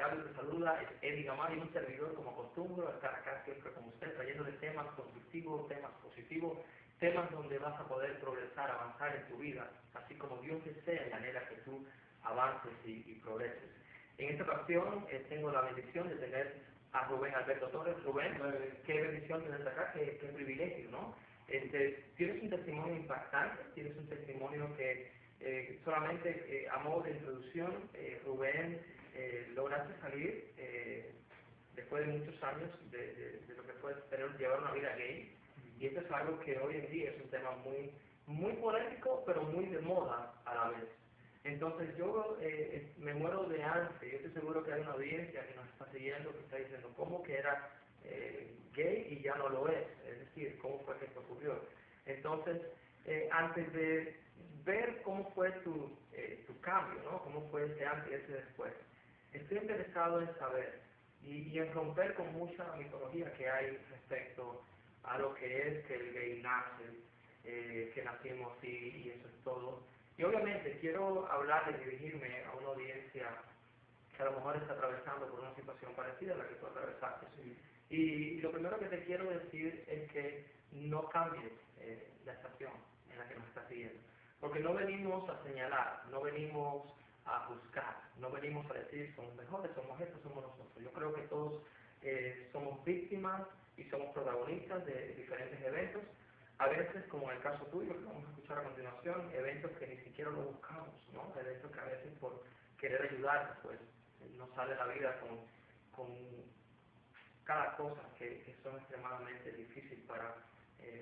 te habla y te saluda es Eddie Gamal y un servidor, como acostumbro a estar acá siempre con usted, trayéndole temas constructivos, temas positivos, temas donde vas a poder progresar, avanzar en tu vida, así como Dios desea y anhela que tú avances y progreses. En esta ocasión tengo la bendición de tener a Rubén Alberto Torres. Rubén, qué bendición tenerte acá, qué privilegio, ¿no? Tienes un testimonio impactante, tienes un testimonio que solamente a modo de introducción, Rubén, lograste salir después de muchos años de lo que fue llevar una vida gay, y esto es algo que hoy en día es un tema muy polémico, pero muy de moda a la vez. Entonces yo me muero de ansia. Yo estoy seguro que hay una audiencia que nos está siguiendo, que está diciendo cómo que era gay y ya no lo es decir, cómo fue que esto ocurrió. Entonces, antes de ver cómo fue tu cambio, ¿no? Cómo fue ese antes y ese después, estoy interesado en saber y en romper con mucha mitología que hay respecto a lo que es que el gay nace, que nacimos y eso es todo. Y obviamente quiero hablar y dirigirme a una audiencia que a lo mejor está atravesando por una situación parecida a la que tú atravesaste. Sí. Y lo primero que te quiero decir es que no cambies la estación en la que nos estás siguiendo. Porque no venimos a señalar, no venimos a buscar, no venimos a decir somos mejores, somos estos, somos nosotros. Yo creo que todos somos víctimas y somos protagonistas de diferentes eventos. A veces, como en el caso tuyo, que vamos a escuchar a continuación, eventos que ni siquiera lo buscamos, ¿no? Eventos que a veces por querer ayudar, pues nos sale la vida con cada cosa que son extremadamente difíciles para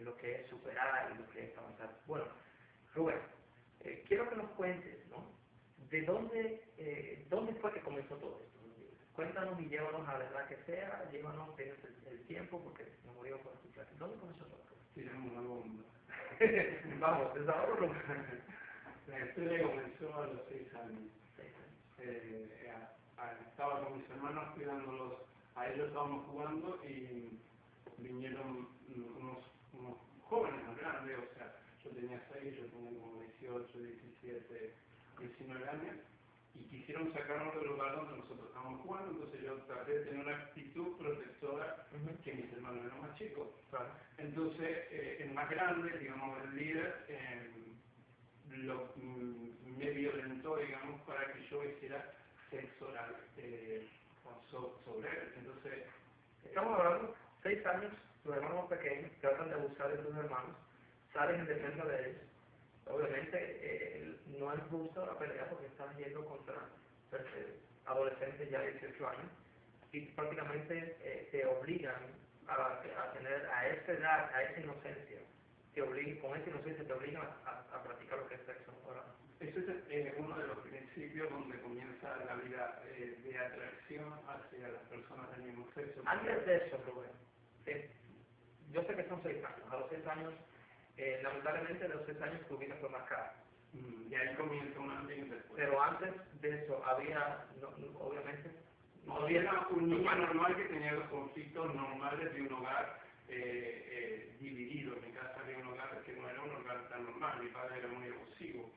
lo que es superar y lo que es avanzar. Bueno, Rubén, quiero que nos cuentes, ¿no? ¿De dónde fue que comenzó todo esto? Cuéntanos y llévanos a la edad que sea, llévanos, tienes el tiempo, porque nos morimos por escuchar. ¿Dónde comenzó todo? Tiramos una bomba. Vamos, desde ahora. La historia comenzó a los 6 años. Estaba con mis hermanos cuidándolos, a ellos estábamos jugando y vinieron unos jóvenes más grandes, o sea, yo tenía 6, yo tenía como 18, 17, 19 años, y quisieron sacarnos del lugar donde nosotros estábamos jugando. Entonces yo traté de tener una actitud protectora que mis hermanos eran más chicos. Entonces el más grande, digamos el líder, me violentó, digamos, para que yo hiciera sexo oral sobre él. Entonces estamos hablando 6 años, tus hermanos pequeños tratan de abusar de tus hermanos, salen en defensa de ellos. Obviamente no es justo la pelea porque estás yendo contra adolescentes ya de 18 años y prácticamente te obligan a tener a esa edad, a esa inocencia, con esa inocencia te obligan a practicar lo que es sexo oral. Eso es uno de los principios donde comienza la vida de atracción hacia las personas del mismo sexo. Antes de eso, Rubén, yo sé que son 6 años, a los 6 años, lamentablemente de los 6 años tu vida fue marcada. Y ahí comienza un antes y un después. Pero antes de eso había, obviamente, no había un niño normal que tenía los conflictos normales de un hogar dividido. En mi casa había un hogar que no era un hogar tan normal, mi padre era muy abusivo.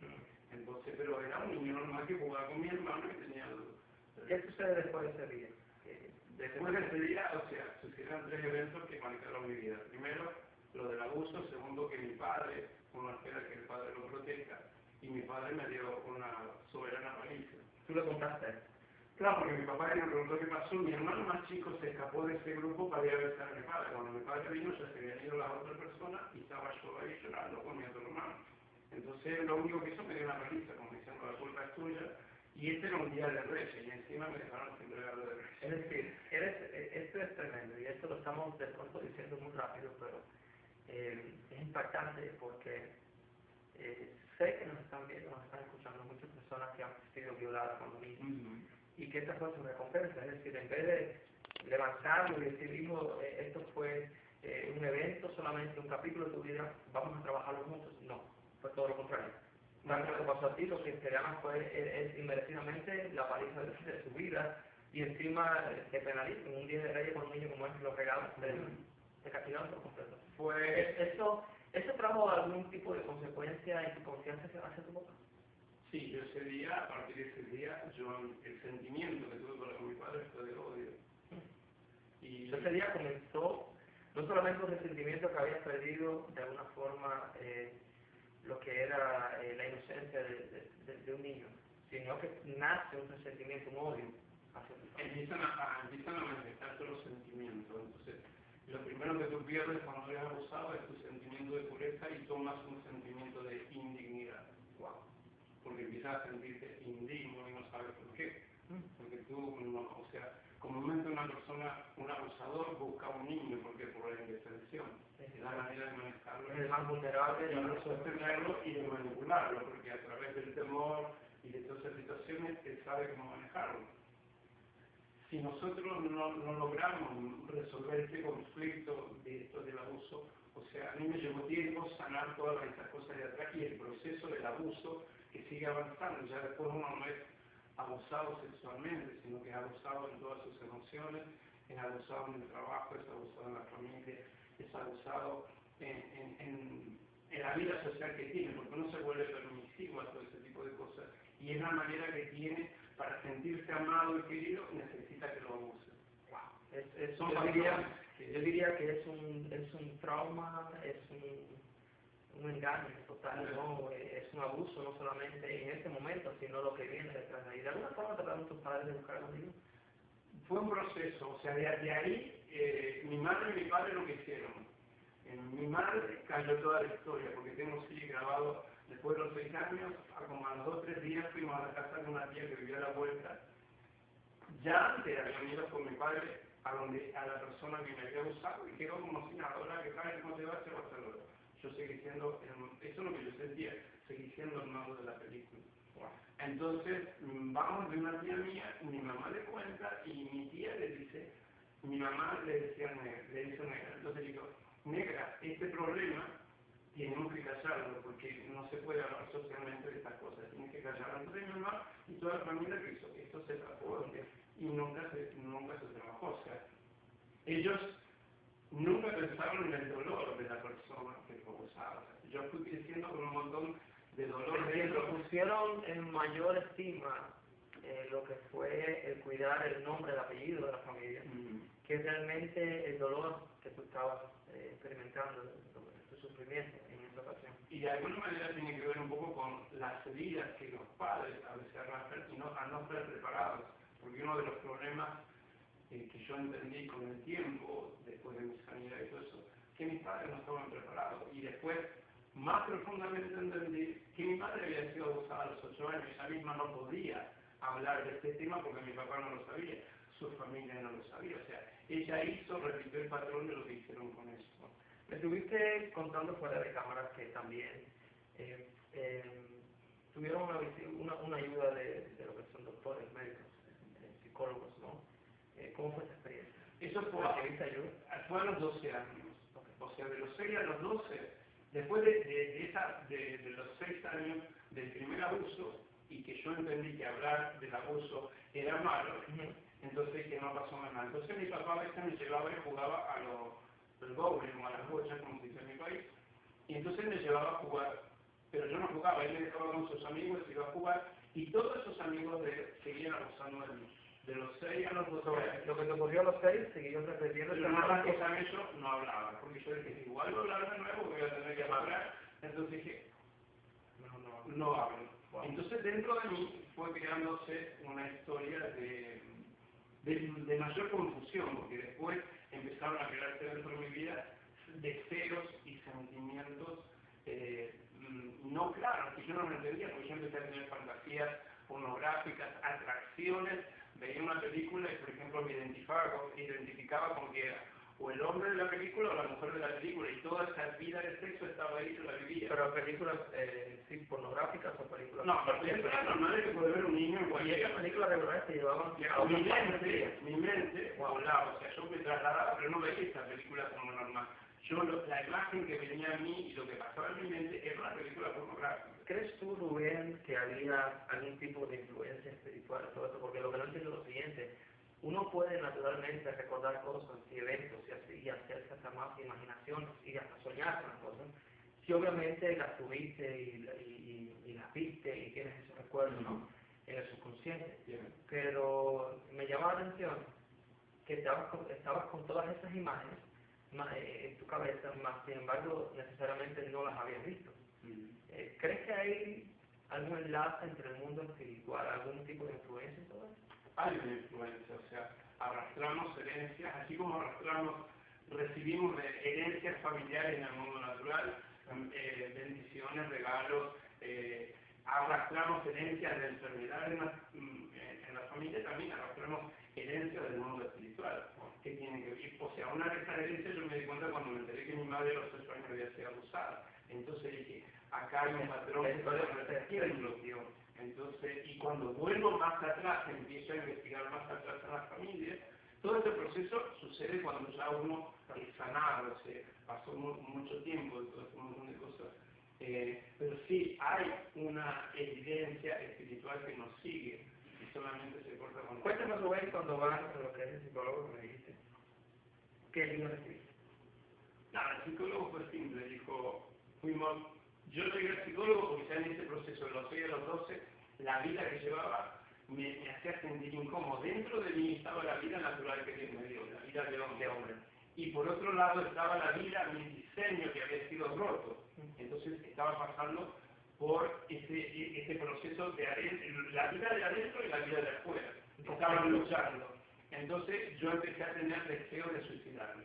Entonces, pero era un niño normal que jugaba con mi hermano y tenía... ¿Qué sucede después de ese día? Después de ese día, o sea, sucedieron 3 eventos que marcaron mi vida. Primero, lo del abuso. Segundo, que mi padre, uno espera que el padre lo proteja, y mi padre me dio una soberana paliza. ¿Tú le contaste? Claro, porque mi papá me preguntó qué pasó. Mi hermano más chico se escapó de ese grupo para ir a besar a mi padre. Cuando mi padre vino, ya se habían ido las otras personas y estaba yo ahí llorando con mi otro hermano. Entonces, lo único que hizo me dio una paliza, como diciendo, la culpa es tuya. Y este era un día de Reyes, y encima me dejaron sin regalo de Reyes. Es decir, esto es tremendo, y esto lo estamos de pronto diciendo muy rápido, pero es impactante porque sé que nos están viendo, nos están escuchando muchas personas que han sido violadas cuando niños, y que esta fue su recompensa. Es decir, en vez de levantarlo y decir, hijo, esto fue un evento, solamente un capítulo de tu vida, vamos a trabajarlo juntos, no, fue todo lo contrario. Tal como te pasó a ti, lo que esperaban fue inmerecidamente la paliza de su vida, y encima te penalizan. Un día de Reyes con un niño como es, los regalos te castigaron por completo. ¿Eso trajo algún tipo de consecuencia en tu confianza hacia tu papá? Sí, yo ese día, a partir de ese día, el sentimiento que tuve con mi padre día comenzó no solamente un resentimiento que había perdido de alguna forma lo que era la inocencia de un niño, sino que nace un resentimiento, un odio hacia tu familia. Empiezan a manifestarse los sentimientos. Entonces, lo primero que tú pierdes cuando eres abusado es tu sentimiento de pureza y tomas un sentimiento de indignidad. Wow. Porque empiezas a sentirte indigno y no sabes por qué. Porque tú, no, o sea, comúnmente una persona, un abusador busca a un niño porque por la indefensión. Es la manera de manejarlo. Es el más vulnerable Y no sostenerlo y de manipularlo, porque a través del temor y de todas esas situaciones él sabe cómo manejarlo. Si nosotros no logramos resolver este conflicto de esto del abuso, o sea, a mí me llevó tiempo sanar todas estas cosas de atrás y el proceso del abuso que sigue avanzando. Ya después uno no es abusado sexualmente, sino que es abusado en todas sus emociones, es abusado en el trabajo, es abusado en la familia, es abusado en la vida social que tiene, porque no se vuelve permisivo a todo ese tipo de cosas. Y es la manera que tiene para sentirse amado y querido, necesita que lo abuse. Wow. Yo diría que es un trauma, es un engaño total, ¿no? Es un abuso, no solamente en este momento, sino lo que viene detrás de ahí. ¿De alguna forma trataron tus padres de buscar a los niños? Fue un proceso, o sea, de ahí mi madre y mi padre lo que hicieron. Mi madre cayó toda la historia, porque tengo sí grabado, después de los 6 años, como a los 2 o 3 días fuimos a la casa de una tía que vivía a la vuelta. Ya antes habían ido con mi padre a la persona que me había abusado y quedó como si nada, ahora que sabes cómo te va a hacer, yo seguí siendo, eso es lo que yo sentía, seguí siendo el malo de la película. Entonces, vamos de una tía mía, mi mamá le cuenta y mi tía le dice, mi mamá le dice negra, entonces digo, negra, este problema tenemos que callarlo porque no se puede hablar socialmente de estas cosas, tiene que callarlo. Entonces mi mamá y toda la familia que hizo, esto se trató y nunca se trabajó. O sea, ellos nunca pensaron en el dolor de la persona que fue abusada. O sea, yo fui creciendo con un montón de dolor dentro. Pusieron en mayor estima lo que fue el cuidar el nombre, el apellido de la familia, que realmente el dolor que tú estabas experimentando, tu sufrimiento en esa ocasión. Y de alguna manera tiene que ver un poco con las heridas que los padres a veces arrastran y a no estar preparados. Porque uno de los problemas que yo entendí con el tiempo, después de mi sanidad y todo eso, que mis padres no estaban preparados. Y después, más profundamente entendí que mi madre había sido abusada a los 8 años y ella misma no podía hablar de este tema porque mi papá no lo sabía, su familia no lo sabía. O sea, ella repitió el patrón de lo que hicieron con eso. Me estuviste contando fuera de cámara que también tuvieron una ayuda de lo que son doctores, médicos, psicólogos, ¿no? ¿Cómo fue esa experiencia? Eso fue a los 12 años. O sea, de los 6 a los 12, después de los 6 años del primer abuso, y que yo entendí que hablar del abuso era malo, entonces que no pasó nada. Entonces mi papá a veces me llevaba y jugaba a los bowling o a las bochas, como se dice en mi país, y entonces me llevaba a jugar. Pero yo no jugaba, él me dejaba con sus amigos, iba a jugar, y todos esos amigos seguían abusando de mí. De los 6 a los 12. Lo que te ocurrió a los 6, siguió repitiendo. Pero no yo no hablaba, porque yo dije, igual voy a hablar de nuevo, voy a tener que hablar. Entonces dije, no hablo. Wow. Entonces dentro de mí fue creándose una historia de mayor confusión, porque después empezaron a crearse dentro de mi vida deseos y sentimientos no claros, que yo no me entendía, porque yo empecé a tener fantasías pornográficas, atracciones, veía una película y por ejemplo me identificaba con que era o el hombre de la película o la mujer de la película, y toda esa vida de sexo estaba ahí, yo la vivía. ¿Pero películas sí, pornográficas o películas? No, películas normales que puede ver un niño en cualquier... Y esas películas regulares te llevaban a mi mente volaba, o sea, yo me trasladaba, pero no veía esa película como normal. La imagen que venía a mí y lo que pasaba en mi mente era una película pornográfica. ¿Crees tú, Rubén, que había algún tipo de influencia espiritual en todo esto? Porque lo que no entiendo es lo siguiente: uno puede naturalmente recordar cosas y eventos y hacerse hasta más imaginaciones y hasta soñar con las cosas, si obviamente las tuviste y las viste y tienes esos recuerdos, ¿no?, en el subconsciente. Pero me llama la atención que estabas con todas esas imágenes en tu cabeza, más sin embargo necesariamente no las habías visto. ¿Crees que hay algún enlace entre el mundo espiritual, algún tipo de influencia en todo eso? Hay una influencia, o sea, arrastramos herencias, así como recibimos herencias familiares en el mundo natural, bendiciones, regalos, arrastramos herencias de enfermedades en la familia, también arrastramos herencias del mundo espiritual, que tienen que ver, o sea, una de esas herencias yo me di cuenta cuando me enteré que mi madre a los 8 años había sido abusada, entonces dije, acá hay un patrón que está repitiendo. Entonces, y cuando vuelvo más atrás, empiezo a investigar más atrás en las familias, todo este proceso sucede cuando ya uno es sanado, o sea, pasó mucho tiempo de todo este montón de cosas. Pero sí, hay una evidencia espiritual que nos sigue y solamente se corta con... Cuéntame, Rubén, cuando vas a lo que es el psicólogo que me dijiste, ¿qué ayuda recibiste? Nada, el psicólogo fue simple, dijo, yo llegué al psicólogo porque ya en ese proceso de los 6 a los 12, la vida que llevaba me hacía sentir incómodo. Dentro de mí estaba la vida natural que Dios me dio, la vida de hombre. Y por otro lado estaba la vida, mi diseño que había sido roto. Entonces estaba pasando por ese proceso de la vida de adentro y la vida de afuera. Estaban luchando. Entonces yo empecé a tener deseo de suicidarme.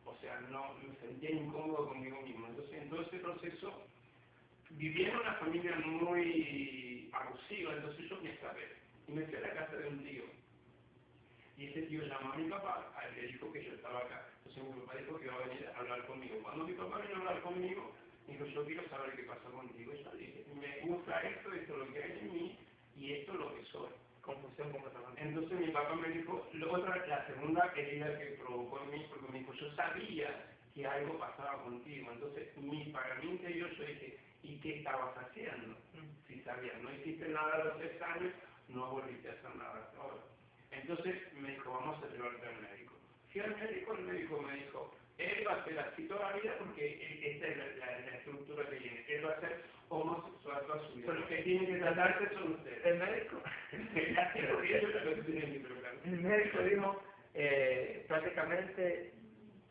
O sea, no me sentía incómodo conmigo mismo. Entonces, en todo ese proceso, vivía en una familia muy abusiva, entonces yo me escapé. Y me fui a la casa de un tío. Y ese tío llamó a mi papá, a él le dijo que yo estaba acá. Entonces mi papá dijo que iba a venir a hablar conmigo. Cuando mi papá vino a hablar conmigo, dijo, yo quiero saber qué pasa contigo. Y yo le dije, me gusta esto es lo que hay en mí, y esto es lo que soy. Confusión completamente. Entonces mi papá me dijo, la segunda herida que provocó en mí, porque me dijo, yo sabía que algo pasaba contigo. Entonces, para mí interior yo dije, ¿y qué estabas haciendo? Si sabías, no hiciste nada a los 6 años, no volviste a hacer nada hasta ahora. Entonces me dijo, vamos a llevarte al médico. Fui al médico, el médico me dijo, él va a ser así toda la vida porque esta es la estructura que tiene. Él va a ser homosexual toda su vida. Los que tienen que tratarse son ustedes. El médico, el médico dijo, prácticamente,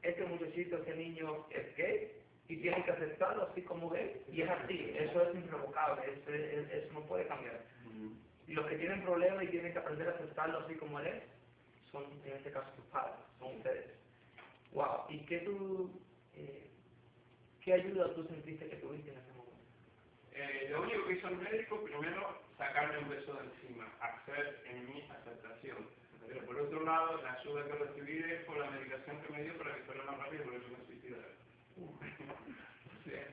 este muchachito, este niño es gay y tiene que aceptarlo así como gay. Y es así, eso es irrevocable, eso no puede cambiar. Y los que tienen problemas y tienen que aprender a aceptarlo así como él es, son en este caso tus padres, son ustedes. Wow, ¿y qué ayuda tú sentiste que tuviste en ese momento? Lo único que hizo el médico, primero, sacarme un peso de encima, hacer en mí aceptación. Pero por otro lado, la ayuda que recibí fue la medicación que me dio para que fuera más rápido porque yo me suicidara. O sea,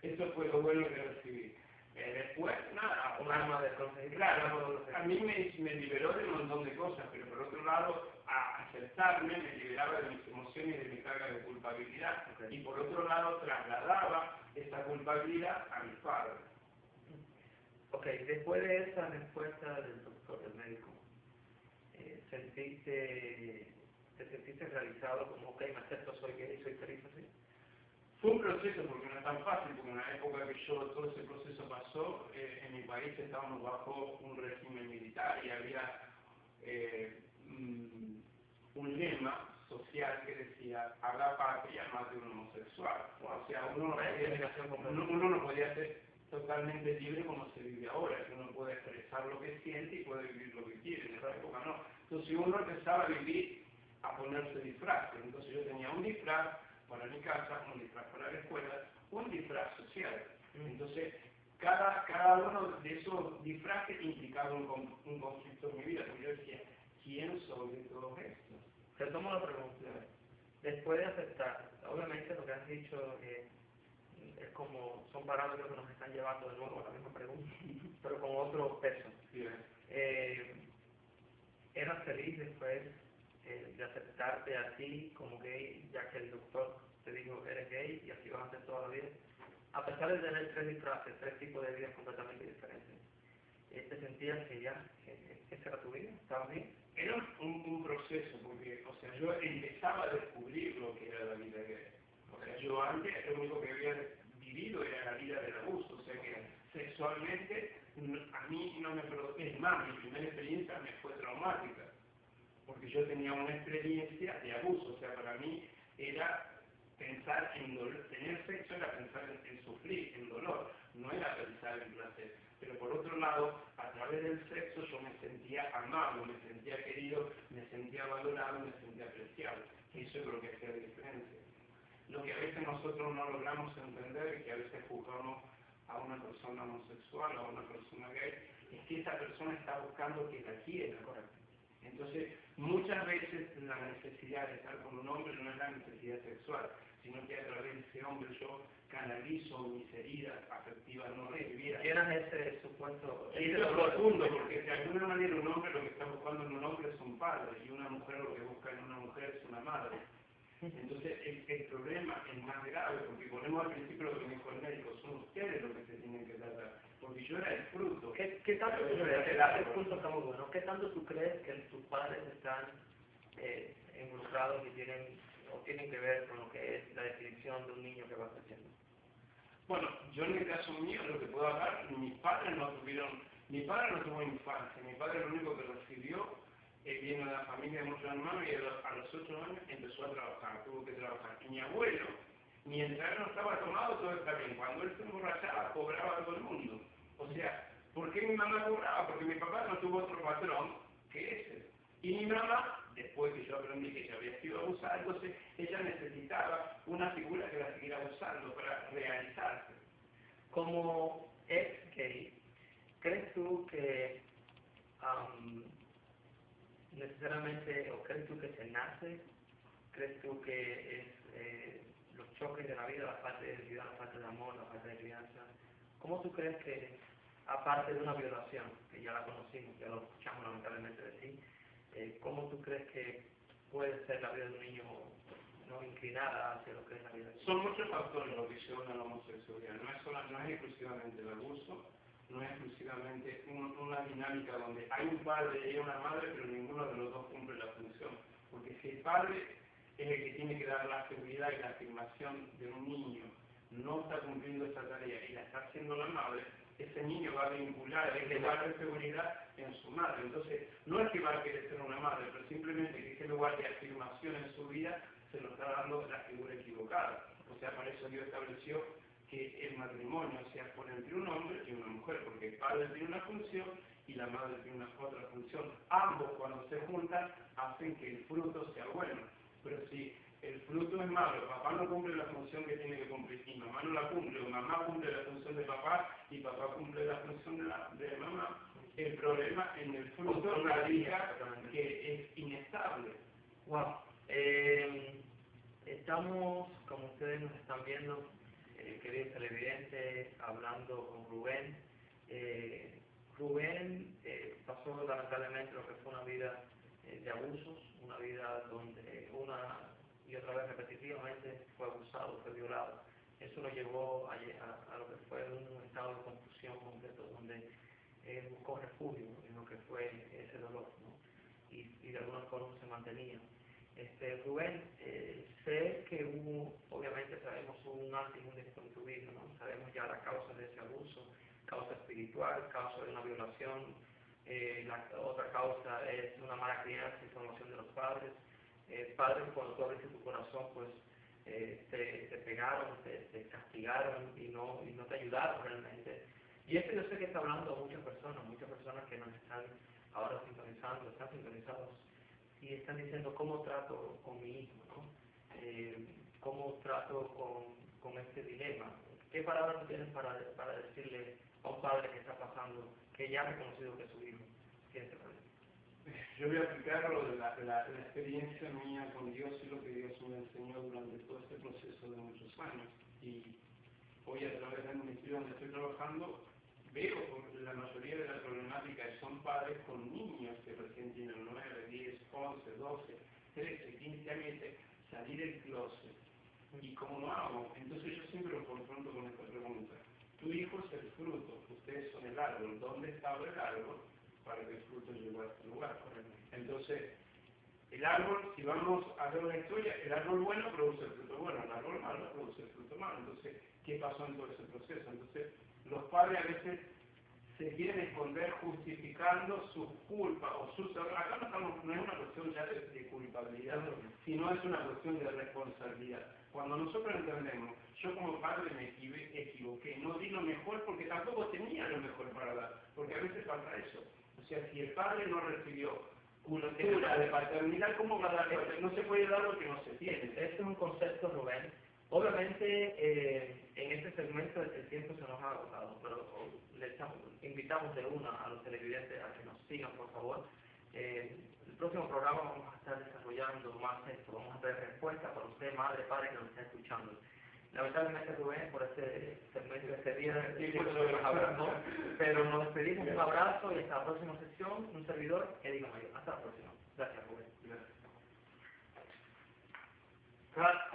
eso fue lo bueno que recibí. Después, nada, Un arma de conseguir. Claro, a mí me liberó de un montón de cosas, pero por otro lado, a aceptarme me liberaba de mis emociones y de mi carga de culpabilidad. Y por otro lado, trasladaba esa culpabilidad a mis padres. Ok, después de esa respuesta del doctor, del médico, ¿te sentiste realizado como, ok, me acepto, soy gay, soy feliz así? Fue un proceso, porque no es tan fácil, porque en la época que todo ese proceso pasó, en mi país estábamos bajo un régimen militar y había un lema social que decía, haga patria más de un homosexual. O sea, uno no podía ser totalmente libre como se vive ahora, que uno puede expresar lo que siente y puede vivir lo que quiere. En esa época no. Entonces uno empezaba a vivir, a ponerse disfraces. Entonces yo tenía un disfraz para mi casa, un disfraz para la escuela, un disfraz social. Entonces, cada uno de esos disfraces implicaba un conflicto en mi vida, porque yo decía, ¿quién soy de todo esto? Te tomo la pregunta. Después de aceptar, obviamente lo que has dicho es como, son parámetros que nos están llevando de nuevo a la misma pregunta, pero con otro peso. Sí, ¿Eras feliz después de aceptarte a ti como gay, ya que el doctor te dijo eres gay y así vas a hacer toda la vida? A pesar de tener 3 disfraces, 3 tipos de vidas completamente diferentes, ¿te sentías que ya, que esa era tu vida? ¿Estabas bien? Era un proceso, porque, o sea, yo empezaba a descubrir lo que era la vida gay. O sea, yo antes lo único que había vivido era la vida del abuso, o sea que sexualmente a mí no me produjo, es más, mi primera experiencia me fue traumática, porque porque yo tenía una experiencia de abuso, o sea, para mí era pensar en dolor, tener sexo era pensar en sufrir, en dolor, no era pensar en placer. Pero por otro lado, a través del sexo yo me sentía amado, me sentía querido, me sentía valorado, me sentía apreciado. Eso es lo que hacía la diferencia. Lo que a veces nosotros no logramos entender es que a veces juzgamos a una persona homosexual, a una persona gay, es que esa persona está buscando que la quiera. Entonces, muchas veces la necesidad de estar con un hombre no es la necesidad sexual, sino que a través de ese hombre yo canalizo mis heridas afectivas no recibidas. Llenas ese supuesto... Y eso es profundo, porque de alguna manera un hombre lo que está buscando en un hombre es un padre, y una mujer lo que busca en una mujer es una madre. Entonces, el problema es más grave, porque volvemos al principio lo que me dijo el médico, son ustedes los que se tienen que tratar, porque yo era el fruto. ¿Qué tanto tú crees? El punto está muy bueno. ¿Qué tanto tú crees que tus padres están involucrados y tienen que ver con lo que es la definición de un niño que va creciendo? Bueno, yo en el caso mío, lo que puedo hablar, mi padre no tuvo infancia, mi padre lo único que recibió viene de una familia de muchos hermanos y a los 8 años empezó a trabajar, tuvo que trabajar. Y mi abuelo, mientras él no estaba tomado, todo está bien. Cuando él se emborrachaba, cobraba a todo el mundo. O sea, ¿por qué mi mamá cobraba? Porque mi papá no tuvo otro patrón que ese. Y mi mamá, después que yo aprendí que ella había sido abusada, entonces ella necesitaba una figura que la siguiera abusando para realizarse. Como ex gay, ¿crees tú que necesariamente, o crees tú que se nace? ¿Crees tú que es los choques de la vida, la falta de identidad, la falta de amor, la falta de crianza? ¿Cómo tú crees que, aparte de una violación, que ya la conocimos, ya lo escuchamos lamentablemente de ti, cómo tú crees que puede ser la vida de un niño no inclinada hacia lo que es la vida? Son muchos factores lo que llevan a la homosexualidad, no es exclusivamente el abuso, no es exclusivamente una dinámica donde hay un padre y una madre, pero ninguno de los dos cumple la función. Porque si el padre es el que tiene que dar la seguridad y la afirmación de un niño, no está cumpliendo esa tarea y la está haciendo la madre, ese niño va a vincular ese lugar de seguridad en su madre. Entonces, no es que va a querer ser una madre, pero simplemente que ese lugar de afirmación en su vida se lo está dando la figura equivocada. O sea, para eso Dios estableció que el matrimonio sea por entre un hombre y una mujer, porque el padre tiene una función y la madre tiene una otra función. Ambos, cuando se juntan, hacen que el fruto sea bueno. Pero si el fruto es malo, papá no cumple la función que tiene que cumplir, y mamá no la cumple, o mamá cumple la función de papá, y papá cumple la función de mamá, el problema en el fruto radica que es inestable. Wow. Estamos, como ustedes nos están viendo, queridos televidentes, hablando con Rubén. Rubén pasó lamentablemente lo que fue una vida de abusos, una vida donde una y otra vez repetitivamente fue abusado, fue violado. Eso lo llevó a lo que fue un estado de confusión completo, donde él buscó refugio en lo que fue ese dolor, ¿no? Y de alguna forma se mantenía. Rubén, sé que obviamente sabemos un antes y un después en tu vida, ¿no? Sabemos ya la causa de ese abuso, causa espiritual, causa de una violación, la otra causa es una mala crianza y formación de los padres. Padres, cuando tú abriste tu corazón, pues te pegaron, te castigaron y no te ayudaron realmente. Y esto yo sé que está hablando a muchas personas que nos están ahora sintonizando, están sintonizados y están diciendo cómo trato con mi hijo, ¿no? Cómo trato con este dilema. ¿Qué palabras tú tienes para decirle a un padre que está pasando, que ya ha reconocido que su hijo tiene este problema? Yo voy a explicar la experiencia mía con Dios y lo que Dios me enseñó durante todo este proceso de muchos años. Y hoy a través del ministerio donde estoy trabajando, veo la mayoría de las problemáticas son padres con niños que recién tienen 9, 10, 11, 12, 13, 15 años, salir del closet. ¿Y cómo lo hago? Entonces yo siempre lo confronto con esta pregunta. Tu hijo es el fruto, ustedes son el árbol. ¿Dónde estaba el árbol para que el fruto llegó a este lugar? Entonces, el árbol, si vamos a ver una historia, el árbol bueno produce el fruto bueno, el árbol malo produce el fruto malo. Entonces, ¿qué pasó en todo ese proceso? Entonces, los padres a veces se quieren esconder justificando sus culpas o sus errores. Acá no es una cuestión ya de culpabilidad, sino es una cuestión de responsabilidad. Cuando nosotros entendemos, yo como padre me equivoqué, no di lo mejor porque tampoco tenía lo mejor para dar, porque a veces pasa eso. O sea, si el padre no recibió cultura de paternidad, ¿cómo va a dar? No se puede dar lo que no se tiene. Este es un concepto, Rubén. Obviamente, en este segmento el tiempo se nos ha agotado, pero invitamos de una a los televidentes a que nos sigan, por favor. El próximo programa vamos a estar desarrollando más esto, vamos a tener respuestas para usted, madre, padre, que nos está escuchando. Lamentablemente, Rubén, por este segmento de este día, el tiempo se nos agotó, pero nos despedimos, un abrazo y hasta la próxima sesión. Un servidor, Eddie Mayor. Hasta la próxima. Gracias, Rubén. Gracias.